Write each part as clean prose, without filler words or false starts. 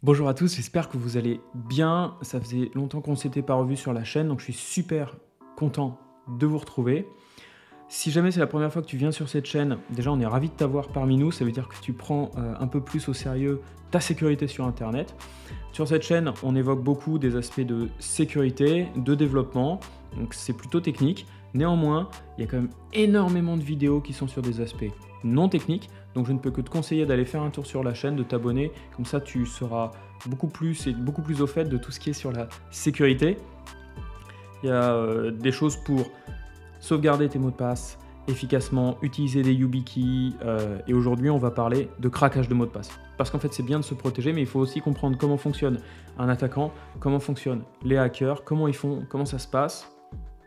Bonjour à tous, j'espère que vous allez bien. Ça faisait longtemps qu'on ne s'était pas revu sur la chaîne, donc je suis super content de vous retrouver. Si jamais c'est la première fois que tu viens sur cette chaîne, déjà on est ravis de t'avoir parmi nous, ça veut dire que tu prends un peu plus au sérieux ta sécurité sur Internet. Sur cette chaîne, on évoque beaucoup des aspects de sécurité, de développement, donc c'est plutôt technique. Néanmoins, il y a quand même énormément de vidéos qui sont sur des aspects non techniques, donc je ne peux que te conseiller d'aller faire un tour sur la chaîne, de t'abonner, comme ça tu seras beaucoup plus au fait de tout ce qui est sur la sécurité. Il y a des choses pour sauvegarder tes mots de passe efficacement, utiliser des YubiKey, et aujourd'hui on va parler de craquage de mots de passe. Parce qu'en fait c'est bien de se protéger, mais il faut aussi comprendre comment fonctionne un attaquant, comment fonctionnent les hackers, comment ils font, comment ça se passe.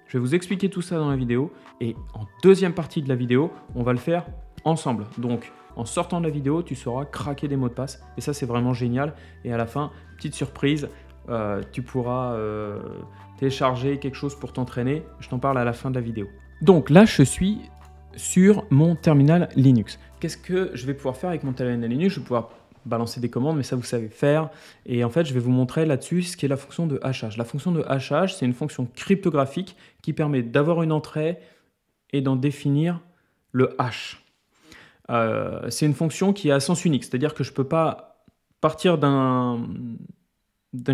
Je vais vous expliquer tout ça dans la vidéo, et en deuxième partie de la vidéo, on va le faire ensemble. Donc en sortant de la vidéo, tu sauras craquer des mots de passe, et ça c'est vraiment génial. Et à la fin, petite surprise, tu pourras télécharger quelque chose pour t'entraîner. Je t'en parle à la fin de la vidéo. Donc là, je suis sur mon terminal Linux. Qu'est-ce que je vais pouvoir faire avec mon terminal Linux? Je vais pouvoir balancer des commandes, mais ça vous savez faire. Et en fait, je vais vous montrer là-dessus ce qu'est la fonction de hachage. La fonction de hachage, c'est une fonction cryptographique qui permet d'avoir une entrée et d'en définir le hash. C'est une fonction qui est à sens unique, c'est-à-dire que je ne peux pas partir d'une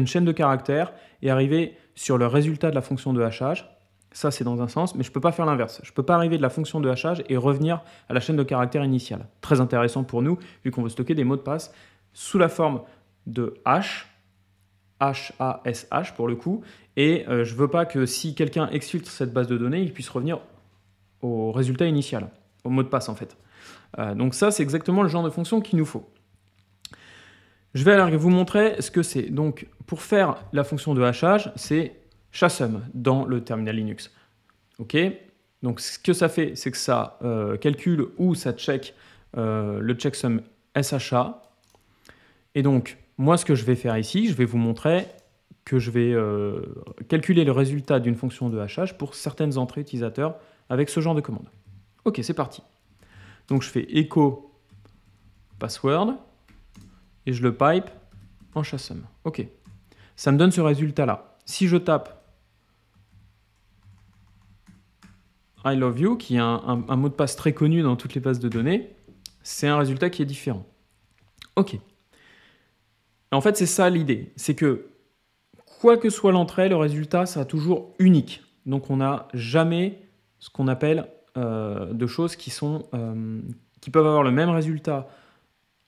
chaîne de caractères et arriver sur le résultat de la fonction de hachage. Ça, c'est dans un sens, mais je ne peux pas faire l'inverse. Je ne peux pas arriver de la fonction de hachage et revenir à la chaîne de caractères initiale. Très intéressant pour nous, vu qu'on veut stocker des mots de passe sous la forme de hash, H-A-S-H pour le coup, et je ne veux pas que si quelqu'un exfiltre cette base de données, il puisse revenir au résultat initial, au mot de passe en fait. Donc ça, c'est exactement le genre de fonction qu'il nous faut. Je vais aller vous montrer ce que c'est. Donc, pour faire la fonction de hachage, c'est shasum dans le terminal Linux. Ok. Donc, ce que ça fait, c'est que ça calcule ou ça check le checksum SHA. Et donc, moi, ce que je vais faire ici, je vais vous montrer que je vais calculer le résultat d'une fonction de hachage pour certaines entrées utilisateurs avec ce genre de commande. Ok, c'est parti. Donc, je fais echo password et je le pipe en shasum. Ok. Ça me donne ce résultat-là. Si je tape I love you, qui est un mot de passe très connu dans toutes les bases de données, c'est un résultat qui est différent. Ok. En fait, c'est ça l'idée. C'est que, quoi que soit l'entrée, le résultat sera toujours unique. Donc, on n'a jamais ce qu'on appelle de choses qui peuvent avoir le même résultat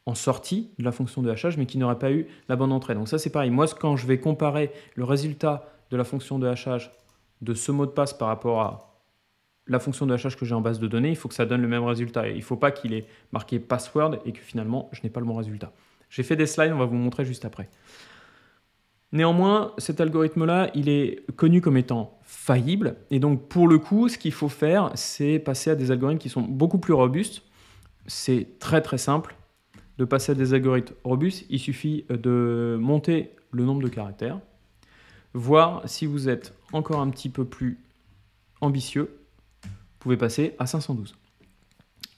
en sortie de la fonction de hachage, mais qui n'aurait pas eu la bonne entrée. Donc ça, c'est pareil. Moi, quand je vais comparer le résultat de la fonction de hachage de ce mot de passe par rapport à la fonction de hachage que j'ai en base de données, il faut que ça donne le même résultat. Et il ne faut pas qu'il ait marqué password et que finalement, je n'ai pas le bon résultat. J'ai fait des slides, on va vous montrer juste après. Néanmoins, cet algorithme-là, il est connu comme étant faillible. Et donc, pour le coup, ce qu'il faut faire, c'est passer à des algorithmes qui sont beaucoup plus robustes. C'est très, très simple de passer à des algorithmes robustes. Il suffit de monter le nombre de caractères, voir si vous êtes encore un petit peu plus ambitieux, vous pouvez passer à 512.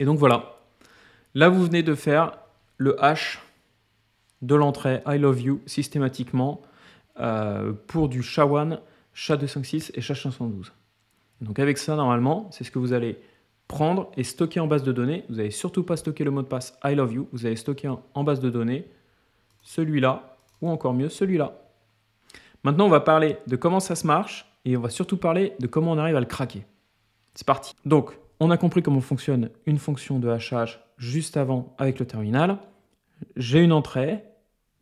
Et donc voilà, là vous venez de faire le hash de l'entrée I love you systématiquement pour du SHA-1, SHA-256 et SHA-512. Donc avec ça, normalement, c'est ce que vous allez prendre et stocker en base de données. Vous n'allez surtout pas stocker le mot de passe I love you, vous allez stocker en base de données celui-là, ou encore mieux, celui-là. Maintenant, on va parler de comment ça se marche, et on va surtout parler de comment on arrive à le craquer. C'est parti. Donc, on a compris comment fonctionne une fonction de hachage juste avant avec le terminal. J'ai une entrée,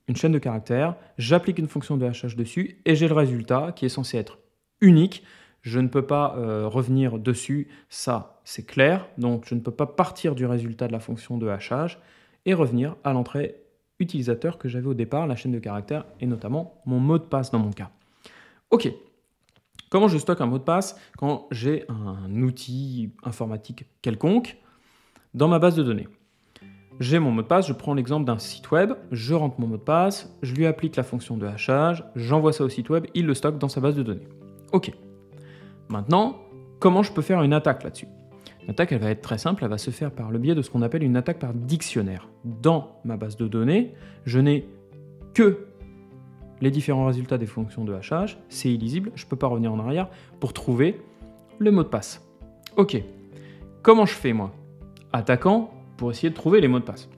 une chaîne de caractères, j'applique une fonction de hachage dessus, et j'ai le résultat qui est censé être unique. Je ne peux pas revenir dessus, ça c'est clair, donc je ne peux pas partir du résultat de la fonction de hachage et revenir à l'entrée utilisateur que j'avais au départ, la chaîne de caractères et notamment mon mot de passe dans mon cas. Ok, comment je stocke un mot de passe quand j'ai un outil informatique quelconque dans ma base de données? J'ai mon mot de passe, je prends l'exemple d'un site web, je rentre mon mot de passe, je lui applique la fonction de hachage, j'envoie ça au site web, il le stocke dans sa base de données. Ok. Maintenant, comment je peux faire une attaque là-dessus? L'attaque, elle va être très simple, elle va se faire par le biais de ce qu'on appelle une attaque par dictionnaire. Dans ma base de données, je n'ai que les différents résultats des fonctions de hachage, c'est illisible, je ne peux pas revenir en arrière pour trouver le mot de passe. Ok, comment je fais moi, attaquant, pour essayer de trouver les mots de passe?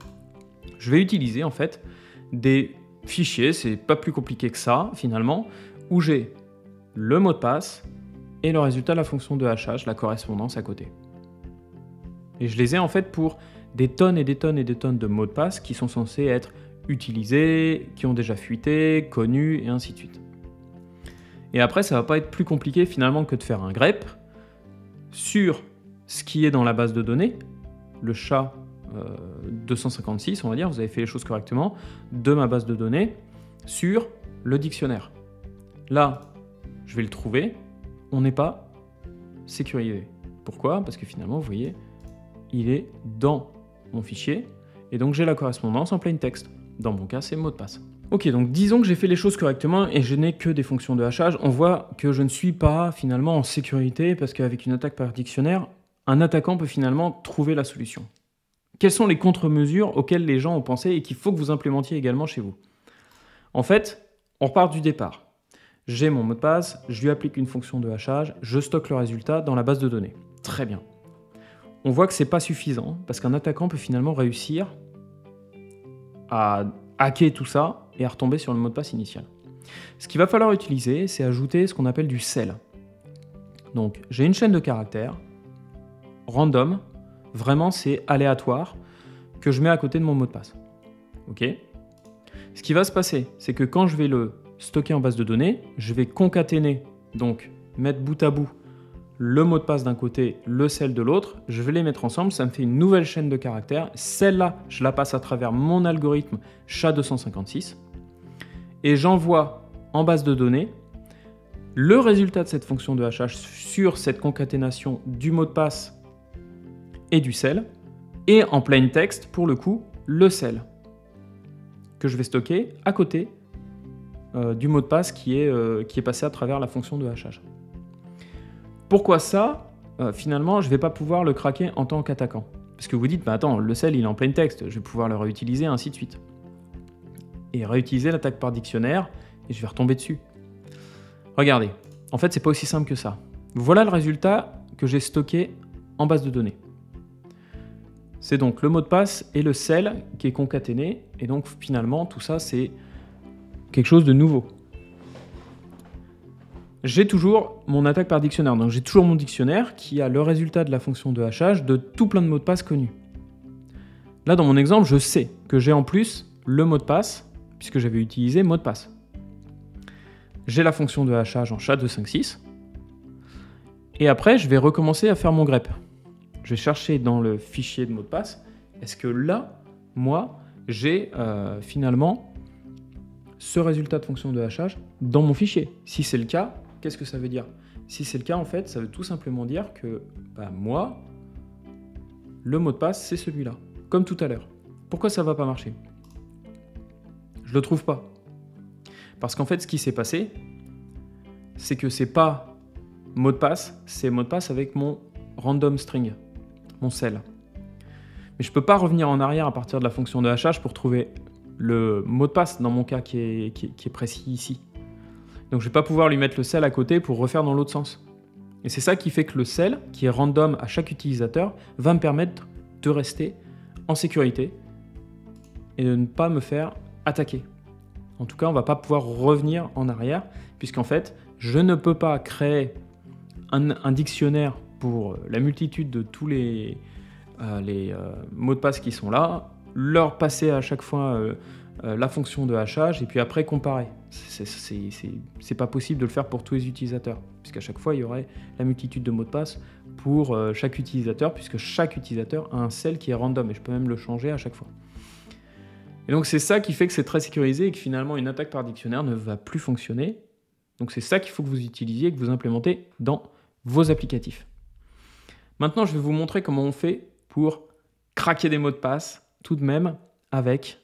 Je vais utiliser en fait des fichiers, c'est pas plus compliqué que ça finalement, où j'ai le mot de passe et le résultat de la fonction de hachage, la correspondance à côté. Et je les ai en fait pour des tonnes et des tonnes et des tonnes de mots de passe qui sont censés être utilisés, qui ont déjà fuité, connus et ainsi de suite. Et après, ça va pas être plus compliqué finalement que de faire un grep sur ce qui est dans la base de données, le chat 256, on va dire, vous avez fait les choses correctement, de ma base de données, sur le dictionnaire. Là, je vais le trouver, on n'est pas sécurisé. Pourquoi? Parce que finalement, vous voyez, il est dans mon fichier, et donc j'ai la correspondance en plain text. Dans mon cas, c'est mot de passe. Ok, donc disons que j'ai fait les choses correctement et je n'ai que des fonctions de hachage. On voit que je ne suis pas finalement en sécurité parce qu'avec une attaque par dictionnaire, un attaquant peut finalement trouver la solution. Quelles sont les contre-mesures auxquelles les gens ont pensé et qu'il faut que vous implémentiez également chez vous? En fait, on repart du départ. J'ai mon mot de passe, je lui applique une fonction de hachage, je stocke le résultat dans la base de données. Très bien. On voit que ce n'est pas suffisant parce qu'un attaquant peut finalement réussir à hacker tout ça et à retomber sur le mot de passe initial. Ce qu'il va falloir utiliser, c'est ajouter ce qu'on appelle du sel. Donc, j'ai une chaîne de caractères, random, vraiment c'est aléatoire, que je mets à côté de mon mot de passe. Ok ? Ce qui va se passer, c'est que quand je vais le stocker en base de données, je vais concaténer, donc mettre bout à bout le mot de passe d'un côté, le sel de l'autre, je vais les mettre ensemble, ça me fait une nouvelle chaîne de caractères. Celle-là, je la passe à travers mon algorithme SHA-256 et j'envoie en base de données le résultat de cette fonction de hachage sur cette concaténation du mot de passe et du sel, et en plain text, pour le coup, le sel que je vais stocker à côté du mot de passe qui est passé à travers la fonction de hachage. Pourquoi ça, finalement, je ne vais pas pouvoir le craquer en tant qu'attaquant? Parce que vous dites, bah attends, le sel, il est en plain text, je vais pouvoir le réutiliser, ainsi de suite. Et réutiliser l'attaque par dictionnaire, et je vais retomber dessus. Regardez, en fait, c'est pas aussi simple que ça. Voilà le résultat que j'ai stocké en base de données. C'est donc le mot de passe et le sel qui est concaténé, et donc finalement, tout ça, c'est quelque chose de nouveau. J'ai toujours mon attaque par dictionnaire, donc j'ai toujours mon dictionnaire qui a le résultat de la fonction de hachage de tout plein de mots de passe connus. Là, dans mon exemple, je sais que j'ai en plus le mot de passe, puisque j'avais utilisé mot de passe. J'ai la fonction de hachage en SHA-256, et après, je vais recommencer à faire mon grep. Je vais chercher dans le fichier de mot de passe, est-ce que là, moi, j'ai finalement ce résultat de fonction de hachage dans mon fichier? Si c'est le cas, qu'est-ce que ça veut dire? Si c'est le cas, en fait, ça veut tout simplement dire que moi, le mot de passe, c'est celui-là, comme tout à l'heure. Pourquoi ça ne va pas marcher? Je ne le trouve pas. Parce qu'en fait, ce qui s'est passé, c'est que c'est pas mot de passe, c'est mot de passe avec mon random string, mon sel. Mais je ne peux pas revenir en arrière à partir de la fonction de hachage pour trouver le mot de passe, dans mon cas qui est précis ici. Donc je ne vais pas pouvoir lui mettre le sel à côté pour refaire dans l'autre sens. Et c'est ça qui fait que le sel, qui est random à chaque utilisateur, va me permettre de rester en sécurité et de ne pas me faire attaquer. En tout cas, on ne va pas pouvoir revenir en arrière, puisqu'en fait, je ne peux pas créer un dictionnaire pour la multitude de tous les mots de passe qui sont là, leur passer à chaque fois la fonction de hachage et puis après comparer. C'est pas possible de le faire pour tous les utilisateurs, puisqu'à chaque fois, il y aurait la multitude de mots de passe pour chaque utilisateur, puisque chaque utilisateur a un sel qui est random et je peux même le changer à chaque fois. Et donc c'est ça qui fait que c'est très sécurisé et que finalement une attaque par dictionnaire ne va plus fonctionner. Donc c'est ça qu'il faut que vous utilisiez et que vous implémentez dans vos applicatifs. Maintenant, je vais vous montrer comment on fait pour craquer des mots de passe tout de même avec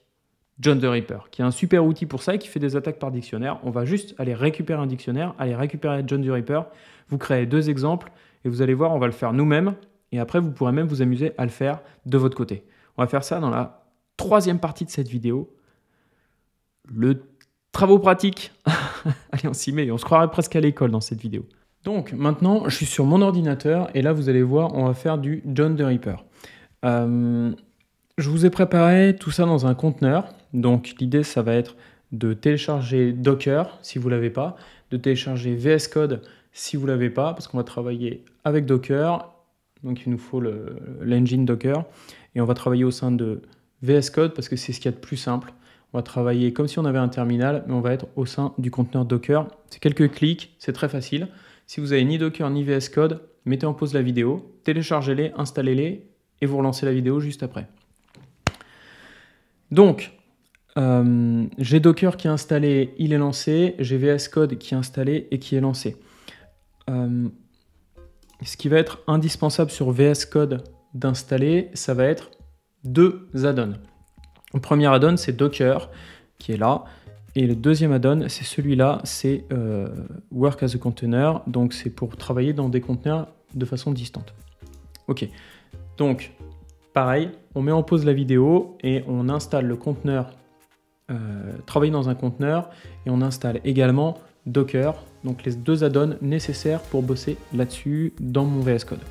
John the Ripper, qui est un super outil pour ça et qui fait des attaques par dictionnaire. On va juste aller récupérer un dictionnaire, aller récupérer John the Ripper, vous créez 2 exemples et vous allez voir, on va le faire nous-mêmes et après vous pourrez même vous amuser à le faire de votre côté. On va faire ça dans la 3e partie de cette vidéo, le travaux pratiques. Allez, on s'y met, on se croirait presque à l'école dans cette vidéo. Donc maintenant, je suis sur mon ordinateur et là, vous allez voir, on va faire du John the Ripper. Je vous ai préparé tout ça dans un conteneur. Donc l'idée, ça va être de télécharger Docker si vous ne l'avez pas, de télécharger VS Code si vous ne l'avez pas, parce qu'on va travailler avec Docker. Donc il nous faut l'engine Docker et on va travailler au sein de VS Code parce que c'est ce qu'il y a de plus simple. On va travailler comme si on avait un terminal, mais on va être au sein du conteneur Docker. C'est quelques clics, c'est très facile. Si vous n'avez ni Docker ni VS Code, mettez en pause la vidéo, téléchargez-les, installez-les et vous relancez la vidéo juste après. Donc, j'ai Docker qui est installé, il est lancé. J'ai VS Code qui est installé et qui est lancé. Ce qui va être indispensable sur VS Code d'installer, ça va être 2 add-ons. Le premier add-on, c'est Docker, qui est là. Et le deuxième add-on, c'est celui-là, c'est Work as a Container. Donc, c'est pour travailler dans des conteneurs de façon distante. OK. Donc, pareil, on met en pause la vidéo et on installe le conteneur, travailler dans un conteneur, et on installe également Docker, donc les 2 add-ons nécessaires pour bosser là-dessus dans mon VS Code.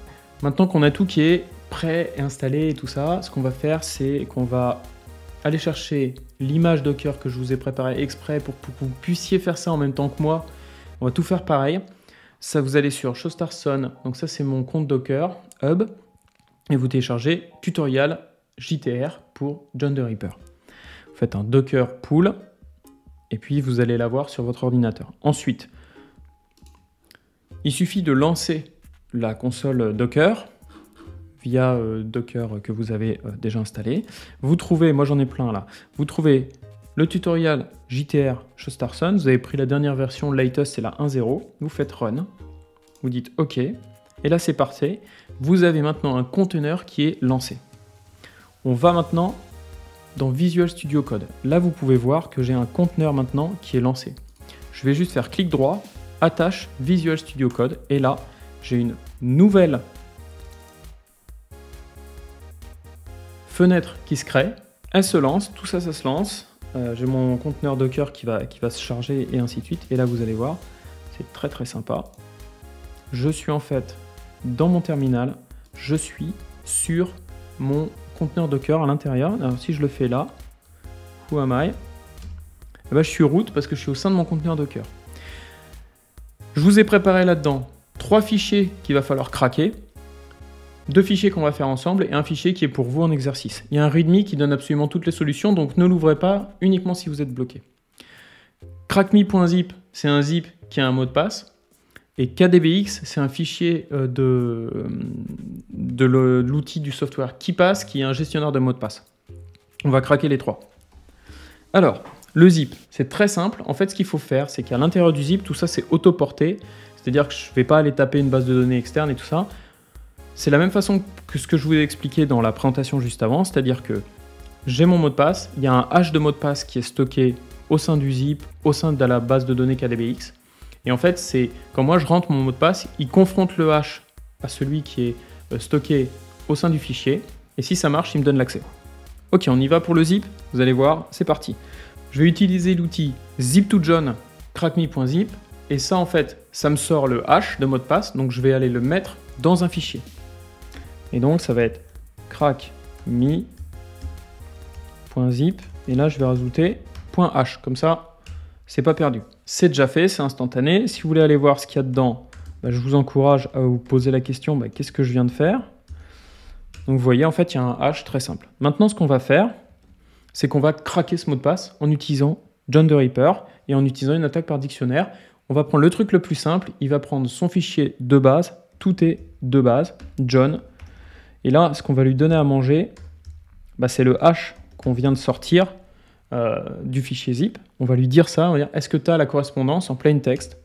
Maintenant qu'on a tout qui est prêt et installé et tout ça, ce qu'on va faire, c'est qu'on va aller chercher l'image Docker que je vous ai préparée exprès pour que vous puissiez faire ça en même temps que moi. On va tout faire pareil. Ça, vous allez sur Showstarson, donc ça c'est mon compte Docker Hub, et vous téléchargez tutoriel JTR pour John the Ripper. Vous faites un Docker pull, et puis vous allez l'avoir sur votre ordinateur. Ensuite, il suffit de lancer la console Docker via Docker que vous avez déjà installé. Vous trouvez, moi j'en ai plein là, vous trouvez le tutoriel JTR Showstarson, vous avez pris la dernière version, latest c'est la 1.0, vous faites Run, vous dites OK, et là c'est parti, vous avez maintenant un conteneur qui est lancé. On va maintenant dans Visual Studio Code. Là vous pouvez voir que j'ai un conteneur maintenant qui est lancé. Je vais juste faire clic droit, attache Visual Studio Code, et là j'ai une nouvelle fenêtre qui se crée, elle se lance, tout ça, ça se lance. J'ai mon conteneur Docker qui va se charger et ainsi de suite. Et là, vous allez voir, c'est très très sympa. Je suis en fait dans mon terminal, je suis sur mon conteneur Docker à l'intérieur. Alors si je le fais là, who am I? Eh ben, je suis root parce que je suis au sein de mon conteneur Docker. Je vous ai préparé là-dedans 3 fichiers qu'il va falloir craquer. 2 fichiers qu'on va faire ensemble et un fichier qui est pour vous en exercice. Il y a un README qui donne absolument toutes les solutions, donc ne l'ouvrez pas uniquement si vous êtes bloqué. Crackme.zip, c'est un zip qui a un mot de passe. Et KDBX, c'est un fichier de l'outil du software KeePass qui est un gestionnaire de mots de passe. On va craquer les 3. Alors, le zip, c'est très simple. En fait, ce qu'il faut faire, c'est qu'à l'intérieur du zip, tout ça, c'est auto-porté. C'est-à-dire que je ne vais pas aller taper une base de données externe et tout ça. C'est la même façon que ce que je vous ai expliqué dans la présentation juste avant, c'est-à-dire que j'ai mon mot de passe, il y a un hash de mot de passe qui est stocké au sein du zip, au sein de la base de données KDBX. Et en fait, c'est quand moi je rentre mon mot de passe, il confronte le hash à celui qui est stocké au sein du fichier. Et si ça marche, il me donne l'accès. Ok, on y va pour le zip. Vous allez voir, c'est parti. Je vais utiliser l'outil zip2john crackme.zip. Et ça, en fait, ça me sort le hash de mot de passe. Donc, je vais aller le mettre dans un fichier. Et donc, ça va être crackme.zip. Et là, je vais rajouter .h. Comme ça, c'est pas perdu. C'est déjà fait, c'est instantané. Si vous voulez aller voir ce qu'il y a dedans, bah, je vous encourage à vous poser la question, bah, qu'est-ce que je viens de faire? Donc, vous voyez, en fait, il y a un hash très simple. Maintenant, ce qu'on va faire, c'est qu'on va craquer ce mot de passe en utilisant John the Ripper et en utilisant une attaque par dictionnaire. On va prendre le truc le plus simple. Il va prendre son fichier de base. Tout est de base, John. Et là, ce qu'on va lui donner à manger, bah, c'est le hash qu'on vient de sortir du fichier zip. On va lui dire ça, on va dire, est-ce que tu as la correspondance en plain text?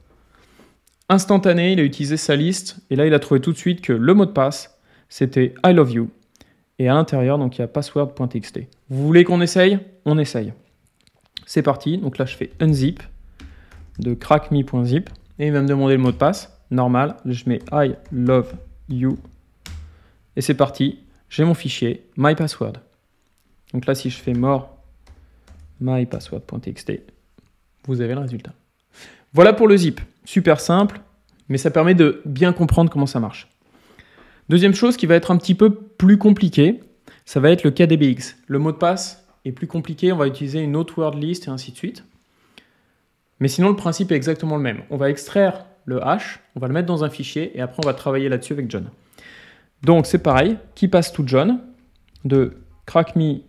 Instantané, il a utilisé sa liste, et là, il a trouvé tout de suite que le mot de passe, c'était I love you. Et à l'intérieur, donc, il y a password.txt. Vous voulez qu'on essaye? On essaye. C'est parti. Donc là, je fais unzip de crackme.zip, et il va me demander le mot de passe. Normal, je mets I love you. Et c'est parti, j'ai mon fichier, my password. Donc là, si je fais more mypassword.txt, vous avez le résultat. Voilà pour le zip. Super simple, mais ça permet de bien comprendre comment ça marche. Deuxième chose qui va être un petit peu plus compliquée, ça va être le KDBX. Le mot de passe est plus compliqué, on va utiliser une autre word list et ainsi de suite. Mais sinon, le principe est exactement le même. On va extraire le hash, on va le mettre dans un fichier et après on va travailler là-dessus avec John. Donc c'est pareil, KeyPassToJohn de crackme,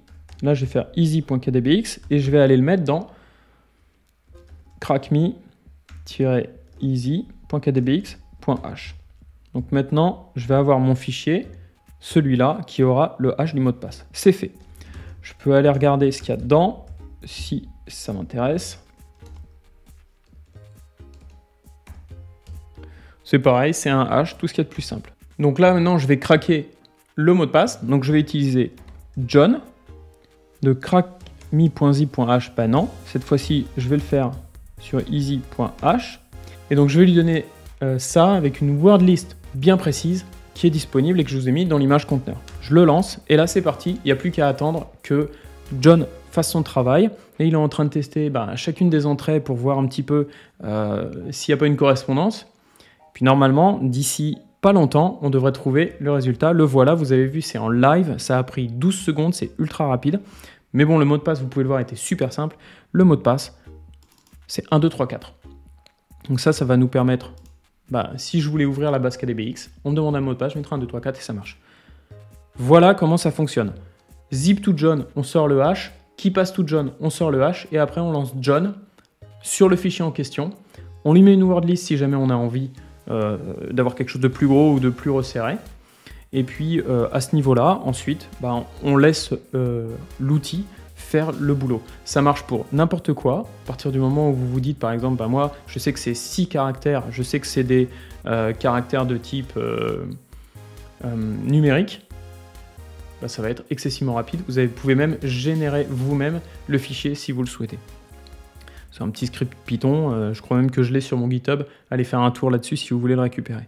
là je vais faire easy.kdbx et je vais aller le mettre dans crackme-easy.kdbx.hash. Donc maintenant, je vais avoir mon fichier, celui-là, qui aura le hash du mot de passe. C'est fait. Je peux aller regarder ce qu'il y a dedans, si ça m'intéresse. C'est pareil, c'est un hash, tout ce qu'il y a de plus simple. Donc là, maintenant, je vais craquer le mot de passe. Donc je vais utiliser John de crackme.zip.hash. Bah non, cette fois-ci, je vais le faire sur easy.hash. Et donc je vais lui donner ça avec une word list bien précise qui est disponible et que je vous ai mis dans l'image conteneur. Je le lance et là c'est parti, il n'y a plus qu'à attendre que John fasse son travail. Et il est en train de tester chacune des entrées pour voir un petit peu s'il n'y a pas une correspondance. Puis normalement, d'ici pas longtemps, on devrait trouver le résultat. Le voilà, vous avez vu, c'est en live, ça a pris 12 secondes, c'est ultra rapide. Mais bon, le mot de passe, vous pouvez le voir, était super simple. Le mot de passe, c'est 1, 2, 3, 4. Donc ça va nous permettre, si je voulais ouvrir la base KDBX, on me demande un mot de passe, je mettrai 1, 2, 3, 4 et ça marche. Voilà comment ça fonctionne. Zip2John, on sort le hash. KeyPassToJohn, on sort le hash. Et après, on lance John sur le fichier en question. On lui met une word list si jamais on a envie d'avoir quelque chose de plus gros ou de plus resserré. Et puis, à ce niveau-là, ensuite, on laisse l'outil faire le boulot. Ça marche pour n'importe quoi. À partir du moment où vous vous dites, par exemple, moi, je sais que c'est 6 caractères, je sais que c'est des caractères de type numérique, ça va être excessivement rapide. Vous pouvez même générer vous-même le fichier si vous le souhaitez. C'est un petit script Python, je crois même que je l'ai sur mon GitHub. Allez faire un tour là-dessu si vous voulez le récupérer.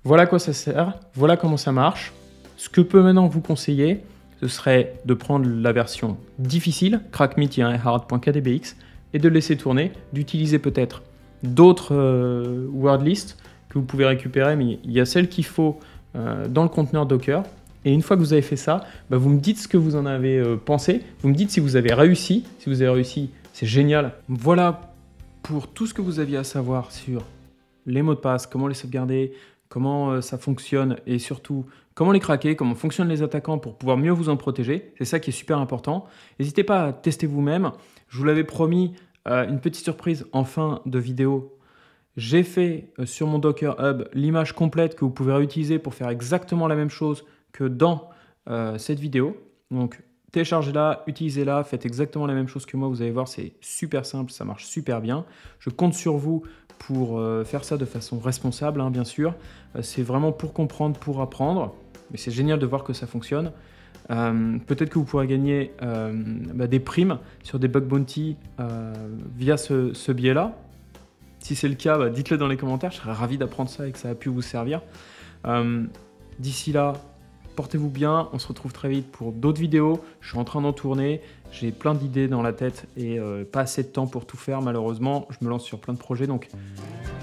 Voilà à quoi ça sert, voilà comment ça marche. Ce que peut maintenant vous conseiller, ce serait de prendre la version difficile, crackme-hard.kdbx, et de le laisser tourner, d'utiliser peut-être d'autres word lists que vous pouvez récupérer, mais il y a celles qu'il faut dans le conteneur Docker. Et une fois que vous avez fait ça, vous me dites ce que vous en avez pensé, vous me dites si vous avez réussi. Si vous avez réussi, c'est génial. Voilà pour tout ce que vous aviez à savoir sur les mots de passe, comment les sauvegarder, comment ça fonctionne et surtout comment les craquer, comment fonctionnent les attaquants pour pouvoir mieux vous en protéger. C'est ça qui est super important. N'hésitez pas à tester vous-même. Je vous l'avais promis, une petite surprise en fin de vidéo. J'ai fait sur mon Docker Hub l'image complète que vous pouvez réutiliser pour faire exactement la même chose que dans cette vidéo. Donc téléchargez-la, utilisez-la, faites exactement la même chose que moi. Vous allez voir, c'est super simple, ça marche super bien. Je compte sur vous pour faire ça de façon responsable, bien sûr. C'est vraiment pour comprendre, pour apprendre. Mais c'est génial de voir que ça fonctionne. Peut-être que vous pourrez gagner des primes sur des bug bounty via ce biais-là. Si c'est le cas, dites-le dans les commentaires. Je serais ravi d'apprendre ça et que ça a pu vous servir. D'ici là, portez-vous bien. On se retrouve très vite pour d'autres vidéos. Je suis en train d'en tourner. J'ai plein d'idées dans la tête et pas assez de temps pour tout faire, malheureusement. Je me lance sur plein de projets. Donc,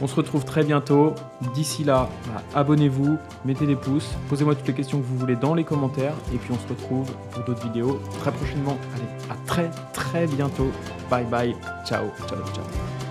on se retrouve très bientôt. D'ici là, abonnez-vous, mettez des pouces, posez-moi toutes les questions que vous voulez dans les commentaires. Et puis, on se retrouve pour d'autres vidéos très prochainement. Allez, à très, très bientôt. Bye bye. Ciao, ciao, ciao.